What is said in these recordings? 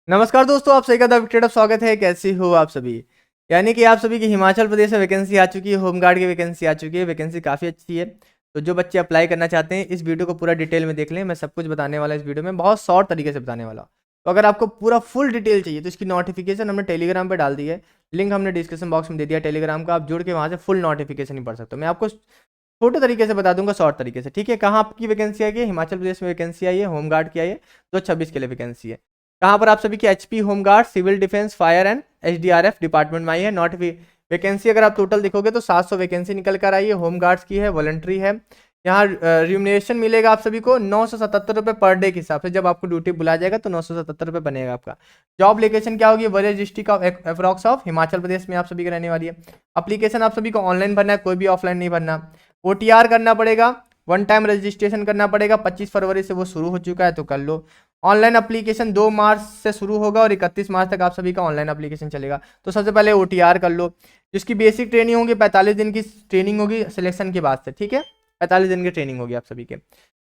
नमस्कार दोस्तों, आप सभी का द स्वागत है। कैसे हो आप सभी? यानी कि आप सभी की हिमाचल प्रदेश में वैकेंसी आ चुकी है, होमगार्ड की वैकेंसी आ चुकी है। वैकेंसी काफ़ी अच्छी है। तो जो बच्चे अप्लाई करना चाहते हैं इस वीडियो को पूरा डिटेल में देख लें। मैं सब कुछ बताने वाला इस वीडियो में, बहुत शॉर्ट तरीके से बताने वाला हूँ। तो अगर आपको पूरा फुल डिटेल चाहिए तो इसकी नोटिफिकेशन हमने टेलीग्राम पर डाल दी है। लिंक हमने डिस्क्रिप्शन बॉक्स में दे दिया टेलीग्राम का। आप जुड़ के वहाँ से फुल नोटिफिकेशन ही पढ़ सकते हो। मैं आपको छोटे तरीके से बता दूंगा, शॉर्ट तरीके से। ठीक है, कहाँ आपकी वैकेंसी आई है? हिमाचल प्रदेश में वैकेंसी आई है, होमगार्ड की आई है। 2026 के लिए वैकेंसी है। कहाँ पर? आप सभी की HP home guard, civil defence, fire and SDRF department में आई है। नॉट वैकेंसी अगर आप टोटल देखोगे तो 700 वैकेंसी निकल कर आई है। होमगार्ड्स की है, वॉलंटरी है। यहाँ रिम्यूनरेशन मिलेगा आप सभी को 977 रुपये पर डे के हिसाब से। जब आपको ड्यूटी बुलाया जाएगा तो 977 रुपये बनेगा आपका। जॉब लोकेशन क्या होगी? Various district of approx of Himachal Pradesh में आप सभी की रहने वाली है। अप्लीकेशन आप सभी को ऑनलाइन भरना है, कोई भी ऑफलाइन नहीं भरना। ओटीआर करना पड़ेगा, वन टाइम रजिस्ट्रेशन करना पड़ेगा। 25 फरवरी से वो शुरू हो चुका है, तो कर लो। ऑनलाइन एप्लीकेशन 2 मार्च से शुरू होगा और 31 मार्च तक आप सभी का ऑनलाइन एप्लीकेशन चलेगा। तो सबसे पहले ओटीआर कर लो, जिसकी बेसिक ट्रेनिंग होगी। 45 दिन की ट्रेनिंग होगी सिलेक्शन के बाद से। ठीक है, 45 दिन की ट्रेनिंग होगी आप सभी के।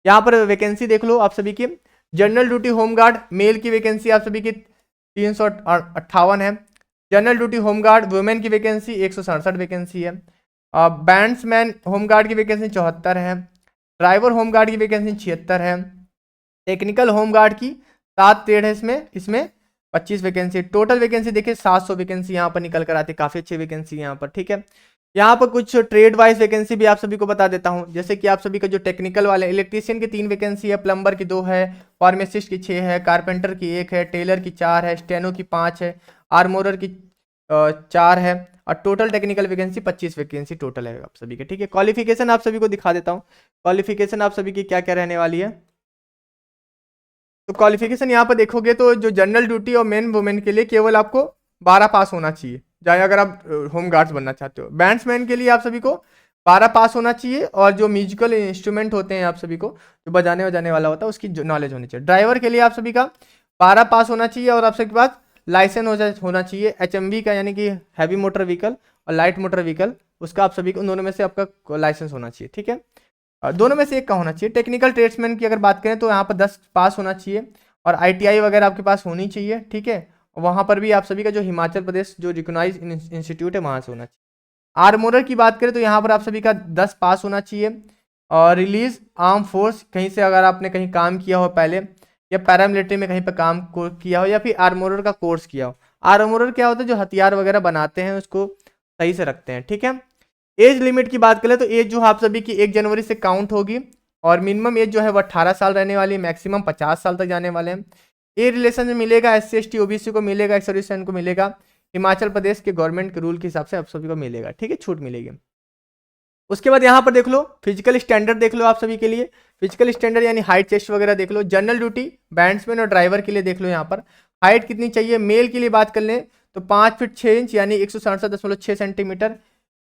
यहाँ पर वैकेंसी देख लो आप सभी की। जनरल ड्यूटी होमगार्ड मेल की वैकेंसी आप सभी की 358 है। जनरल ड्यूटी होमगार्ड वुमेन की वैकेंसी 167 वैकेंसी है। बैंड्समैन होमगार्ड की वैकेंसी 74 है। ड्राइवर होमगार्ड की वैकेंसी 76 है। टेक्निकल होमगार्ड की 7 ट्रेड है इसमें 25 वैकेंसी। टोटल वैकेंसी देखिए 700 वैकेंसी यहाँ पर निकल कर आती है। काफ़ी अच्छी वैकेंसी यहाँ पर। ठीक है, यहाँ पर कुछ ट्रेड वाइज वैकेंसी भी आप सभी को बता देता हूँ। जैसे कि आप सभी का जो टेक्निकल वाले, इलेक्ट्रीशियन की 3 वैकेंसी है, प्लम्बर की 2 है, फार्मासिस्ट की 6 है, कारपेंटर की 1 है, टेलर की 4 है, स्टेनो की 5 है, आर्मोरर की 4 है। और total technical vacancy 25 vacancy total है आप सभी के। ठीक है, क्वालिफिकेशन आप सभी को दिखा देता हूँ। क्वालिफिकेशन आप सभी की क्या क्या रहने वाली है। तो क्वालिफिकेशन यहाँ पर देखोगे तो जो जनरल ड्यूटी और मेन वुमेन के लिए केवल आपको 12 पास होना चाहिए, चाहे अगर आप होम गार्ड्स बनना चाहते हो। बैंड्समैन के लिए आप सभी को 12 पास होना चाहिए, और जो म्यूजिकल इंस्ट्रूमेंट होते हैं आप सभी को, जो बजाने बजाने वाला होता है, उसकी नॉलेज होनी चाहिए। ड्राइवर के लिए आप सभी का 12 पास होना चाहिए, और आप सभी के पास लाइसेंस होना चाहिए एचएमवी का, यानी कि हैवी मोटर व्हीकल, और लाइट मोटर व्हीकल, उसका आप सभी को दोनों में से आपका लाइसेंस होना चाहिए। ठीक है, दोनों में से एक का होना चाहिए। टेक्निकल ट्रेड्समैन की अगर बात करें तो यहाँ पर 10 पास होना चाहिए, और आईटीआई वगैरह आपके पास होनी चाहिए। ठीक है, वहाँ पर भी आप सभी का जो हिमाचल प्रदेश जो रिकॉग्नाइज इंस्टीट्यूट है वहाँ से होना चाहिए। आर्मोरर की बात करें तो यहाँ पर आप सभी का 10 पास होना चाहिए। और रिलीज आर्म फोर्स, कहीं से अगर आपने कहीं काम किया हो पहले, या पैरामिलिट्री में कहीं पर काम किया हो, या फिर आर्मोरर का कोर्स किया हो। आर्मोरर क्या होता है? जो हथियार वगैरह बनाते हैं उसको सही से रखते हैं। ठीक है, एज लिमिट की बात करें तो एज जो आप सभी की 1 जनवरी से काउंट होगी, और मिनिमम एज जो है वो 18 साल रहने वाली है, मैक्सिमम 50 साल तक जाने वाले हैं। ए रिलेशन में मिलेगा, SC ST OBC को मिलेगा, एक्स सर्विसमैन को मिलेगा। हिमाचल प्रदेश के गवर्नमेंट के रूल के हिसाब से आप सभी को मिलेगा। ठीक है, छूट मिलेगी। उसके बाद यहाँ पर देख लो फिजिकल स्टैंडर्ड देख लो आप सभी के लिए। फिजिकल स्टैंडर्ड यानी हाइट, चेस्ट वगैरह देख लो। जनरल ड्यूटी, बैंड्समैन और ड्राइवर के लिए देख लो यहाँ पर हाइट कितनी चाहिए। मेल के लिए बात कर लें तो 5 फीट 6 इंच यानी 167.6 सेंटीमीटर।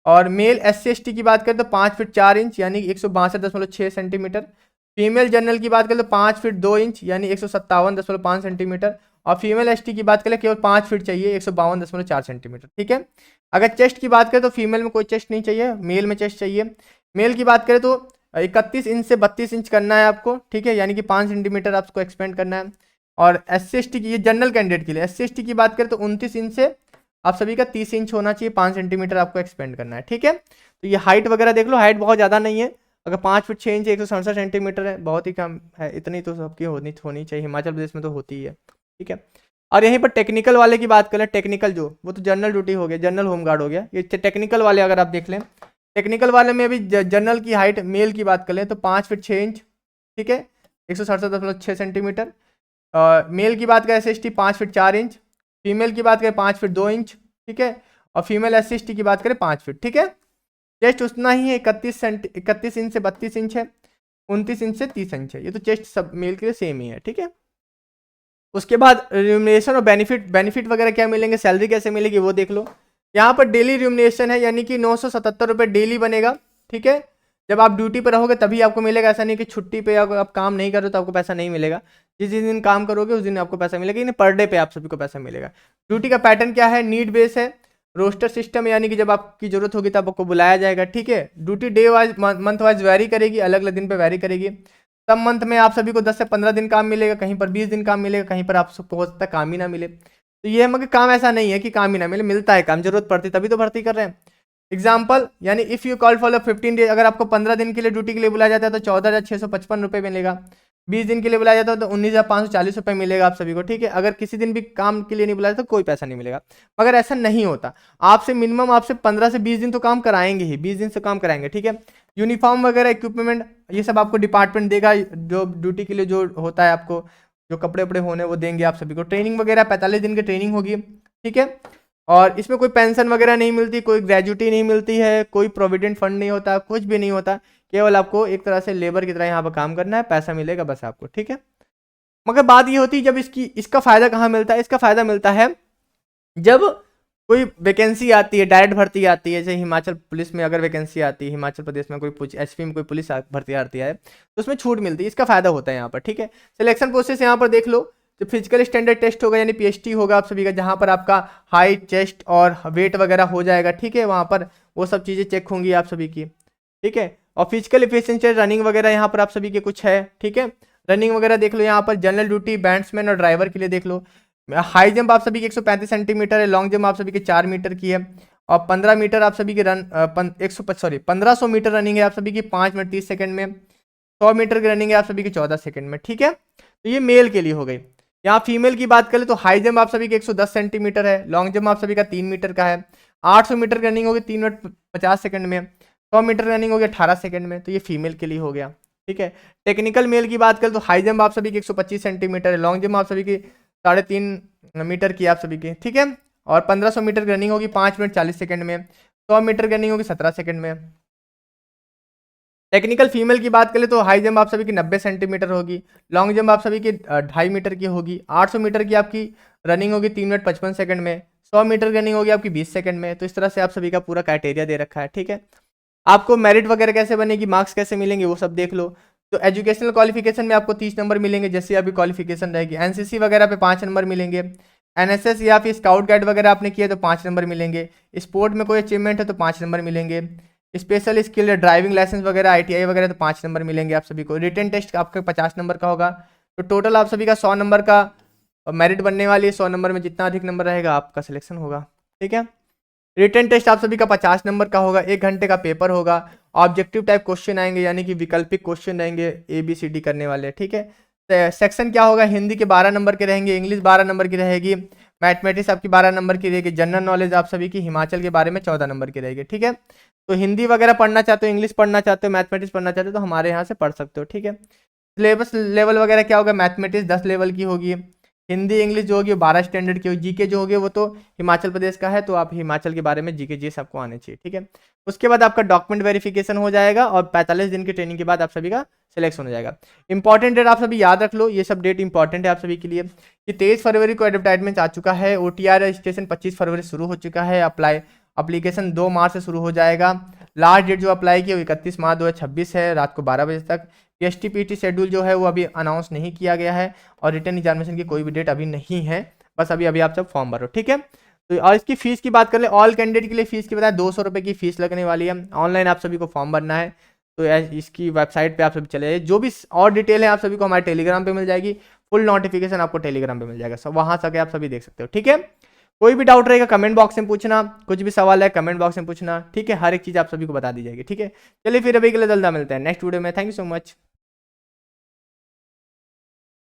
और मेल SC ST की बात करें तो 5 फीट 4 इंच यानी 162.6 सेंटीमीटर। फीमेल जनरल की बात करें तो 5 फीट 2 इंच यानी 157.5 सेंटीमीटर। और फीमेल ST की बात करें केवल 5 फीट चाहिए, 152.4 सेंटीमीटर। ठीक है, अगर चेस्ट की बात करें तो फीमेल में कोई चेस्ट नहीं चाहिए, मेल में चेस्ट चाहिए। मेल की बात करें तो 31 इंच से 32 इंच करना है आपको। ठीक है, यानी कि 5 सेंटीमीटर आपको एक्सपेंड करना है। और SC ST की, ये जनरल कैंडिडेट के लिए, SC ST की बात करें तो 29 इंच से आप सभी का 30 इंच होना चाहिए, 5 सेंटीमीटर आपको एक्सपेंड करना है। ठीक है, तो ये हाइट वगैरह देख लो, हाइट बहुत ज़्यादा नहीं है। अगर 5 फीट 6 इंच 167 सेंटीमीटर है, बहुत ही कम है। इतनी तो सबकी होनी चाहिए, हिमाचल प्रदेश में तो होती ही है। ठीक है, और यहीं पर टेक्निकल वाले की बात करें, टेक्निकल जो वो तो जनरल ड्यूटी हो गया, जनरल होमगार्ड हो गया। ये टेक्निकल वाले अगर आप देख लें, टेक्निकल वाले में भी जनरल की हाइट मेल की बात करें तो 5 फीट 6 इंच। ठीक है, 167.6 सेंटीमीटर। मेल की बात करें SC ST 5 feet 4 inch. Female की बात करें 5 फीट 2 इंच। ठीक है, और फीमेल SC ST की बात करें 5 फीट। ठीक है, चेस्ट उतना ही है, 31 इंच से 32 इंच है, 29 इंच से 30 इंच है। ये तो चेस्ट सब मेल के लिए सेम ही है। ठीक है, उसके बाद रिम्यूनरेशन और बेनिफिट वगैरह क्या मिलेंगे, सैलरी कैसे मिलेगी वो देख लो। यहाँ पर डेली रिम्यूनरेशन है, यानी कि 977 रुपये डेली बनेगा। ठीक है, जब आप ड्यूटी पर रहोगे तभी आपको मिलेगा, ऐसा नहीं कि छुट्टी पे अगर आप काम नहीं कर रहे हो तो आपको पैसा नहीं मिलेगा। जिस दिन काम करोगे उस दिन आपको पैसा मिलेगा, पर डे पे आप सभी को पैसा मिलेगा। ड्यूटी का पैटर्न क्या है? नीड बेस है, रोस्टर सिस्टम, यानी कि जब आपकी जरूरत होगी तब आपको बुलाया जाएगा। ठीक है, duty day wise month wise very करेगी, अलग अलग दिन पे वेरी करेगी। सब मंथ में आप सभी को 10 से 15 दिन काम मिलेगा, कहीं पर 20 दिन काम मिलेगा, कहीं पर आप सबको हो सकता है काम ही ना मिले। तो ये मगर काम ऐसा नहीं है कि काम ही ना मिले, मिलता है काम, जरूरत पड़ती तभी तो भर्ती कर रहे हैं। एग्जाम्पल यानी if you call for 15 days, अगर आपको 15 दिन के लिए ड्यूटी के लिए बुलाया जाता है तो 14,655 रुपये मिलेगा। 20 दिन के लिए बुलाया जाता है तो 19,540 रुपये मिलेगा आप सभी को, ठीक है। अगर किसी दिन भी काम के लिए नहीं बुलाया तो कोई पैसा नहीं मिलेगा। मगर ऐसा नहीं होता, आपसे मिनिमम आपसे 15 से 20 दिन तो काम कराएंगे ही, 20 दिन से काम कराएंगे, ठीक है। यूनिफॉर्म वगैरह इक्विपमेंट ये सब आपको डिपार्टमेंट देगा, जो ड्यूटी के लिए जो होता है आपको जो कपड़े वपड़े होने वो देंगे आप सभी को। ट्रेनिंग वगैरह 45 दिन की ट्रेनिंग होगी, ठीक है। और इसमें कोई पेंशन वगैरह नहीं मिलती, कोई ग्रेजुटी नहीं मिलती है, कोई प्रोविडेंट फंड नहीं होता, कुछ भी नहीं होता। केवल आपको एक तरह से लेबर की तरह यहाँ पर काम करना है, पैसा मिलेगा बस आपको, ठीक है। मगर बात ये होती है जब इसका फायदा कहाँ मिलता है, इसका फायदा मिलता है जब कोई वैकेंसी आती है, डायरेक्ट भर्ती आती है, जैसे हिमाचल पुलिस में अगर वैकेंसी आती है, हिमाचल प्रदेश में कोई एसपी में कोई पुलिस भर्ती आती है तो उसमें छूट मिलती है, इसका फायदा होता है यहाँ पर, ठीक है। सिलेक्शन प्रोसेस यहाँ पर देख लो, जो फिजिकल स्टैंडर्ड टेस्ट होगा यानी पीएचटी होगा आप सभी का, जहाँ पर आपका हाइट, चेस्ट और वेट वगैरह हो जाएगा, ठीक है। वहाँ पर वो सब चीज़ें चेक होंगी आप सभी की, ठीक है। और फिजिकल एफिशिएंसी, रनिंग वगैरह यहाँ पर आप सभी के कुछ है, ठीक है। रनिंग वगैरह देख लो यहाँ पर, जनरल ड्यूटी, बैट्समैन और ड्राइवर के लिए देख लो। हाई जंप आप सभी की 135 सेंटीमीटर है, लॉन्ग जंप आप सभी के 4 मीटर की है, और 15 मीटर आप सभी के 1500 मीटर रनिंग है आप सभी की 5 मिनट 30 सेकंड में, 100 मीटर की रनिंग है आप सभी की 14 सेकंड में, ठीक है। तो ये मेल के लिए हो गई। यहाँ फीमेल की बात करें तो हाई जंप आप सभी के 110 सेंटीमीटर है, लॉन्ग जंप आप सभी का 3 मीटर का है, 800 मीटर रनिंग होगी 3 मिनट 50 सेकंड में, 100 मीटर रनिंग होगी 18 सेकंड में। तो ये फीमेल के लिए हो गया, ठीक है। टेक्निकल मेल की बात करें तो हाई जंप आप सभी की 125 सेंटीमीटर है, लॉन्ग जंप आप सभी की 3.5 मीटर की आप सभी की, ठीक है। और 1500 मीटर रनिंग होगी 5 मिनट 40 सेकंड में, 100 मीटर रनिंग होगी 17 सेकंड में। टेक्निकल फीमेल की बात करें तो हाई जंप आप सभी की 90 सेंटीमीटर होगी, लॉन्ग जंप आप सभी की 2.5 मीटर की होगी, 800 मीटर की आपकी रनिंग होगी 3 मिनट 55 सेकंड में, 100 मीटर रनिंग होगी आपकी 20 सेकंड में। तो इस तरह से आप सभी का पूरा क्राइटेरिया दे रखा है, ठीक है। आपको मेरिट वगैरह कैसे बनेगी, मार्क्स कैसे मिलेंगे वो सब देख लो। तो एजुकेशनल क्वालिफिकेशन में आपको 30 नंबर मिलेंगे, जैसे अभी क्वालिफिकेशन रहेगी। एनसीसी वगैरह पे 5 नंबर मिलेंगे, एनएसएस या फिर स्काउट गाइड वगैरह आपने किया तो 5 नंबर मिलेंगे, स्पोर्ट में कोई अचीवमेंट है तो 5 नंबर मिलेंगे, स्पेशल स्किल ड्राइविंग लाइसेंस वगैरह आईटीआई वगैरह तो 5 नंबर मिलेंगे आप सभी को। रिटन टेस्ट आपका 50 नंबर का होगा। तो टोटल आप सभी का 100 नंबर का मेरिट बनने वाली है। 100 नंबर में जितना अधिक नंबर रहेगा आपका सिलेक्शन होगा, ठीक है। रिटन टेस्ट आप सभी का 50 नंबर का होगा, 1 घंटे का पेपर होगा। ऑब्जेक्टिव टाइप क्वेश्चन आएंगे यानी कि विकल्पिक क्वेश्चन रहेंगे, ABCD करने वाले, ठीक है। सेक्शन क्या होगा, हिंदी के 12 नंबर के रहेंगे, इंग्लिश 12 नंबर की रहेगी, मैथमेटिक्स आपकी 12 नंबर की रहेगी, जनरल नॉलेज आप सभी की हिमाचल के बारे में 14 नंबर की रहेगी, ठीक है। तो हिंदी वगैरह पढ़ना चाहते हो, इंग्लिश पढ़ना चाहते हो, मैथमेटिक्स पढ़ना चाहते हो तो हमारे यहाँ से पढ़ सकते हो, ठीक है। सिलेबस लेवल वगैरह क्या होगा, मैथमेटिक्स 10 लेवल की होगी, हिंदी इंग्लिश जो होगी 12 स्टैंडर्ड की होगी, जीके जो होगी वो तो हिमाचल प्रदेश का है तो आप हिमाचल के बारे में जीके सबको आने चाहिए, ठीक है। उसके बाद आपका डॉक्यूमेंट वेरिफिकेशन हो जाएगा और 45 दिन की ट्रेनिंग के बाद आप सभी का सिलेक्शन हो जाएगा। इंपॉर्टेंट डेट आप सभी याद रख लो, ये सब डेट इंपॉर्टेंट है आप सभी के लिए कि 23 फरवरी को एडवर्टाइजमेंट आ चुका है, OTR रजिस्ट्रेशन 25 फरवरी शुरू हो चुका है, अप्लीकेशन 2 मार्च से शुरू हो जाएगा। लास्ट डेट जो अप्लाई की 31 मार्च 2026 है, रात को 12 बजे तक। PST PT शेड्यूल जो है वो अभी अनाउंस नहीं किया गया है और रिटर्न एग्जामिनेशन की कोई भी डेट अभी नहीं है, बस अभी आप सब फॉर्म भरो, ठीक है। तो और इसकी फीस की बात कर ले, ऑल कैंडिडेट के लिए फीस की बताएं 200 रुपये की फीस लगने वाली है। ऑनलाइन आप सभी को फॉर्म भरना है, तो इसकी वेबसाइट पे आप सभी चले जाइए। जो भी और डिटेल है आप सभी को हमारे टेलीग्राम पे मिल जाएगी, फुल नोटिफिकेशन आपको टेलीग्राम पे मिल जाएगा, सब वहाँ से आप सभी देख सकते हो, ठीक है। कोई भी डाउट रहेगा कमेंट बॉक्स में पूछना, कुछ भी सवाल है कमेंट बॉक्स में पूछना, ठीक है। हर एक चीज़ आप सभी को बता दी जाएगी, ठीक है। चलिए फिर अभी के लिए जल्द मिलते हैं नेक्स्ट वीडियो में। Thank you so much.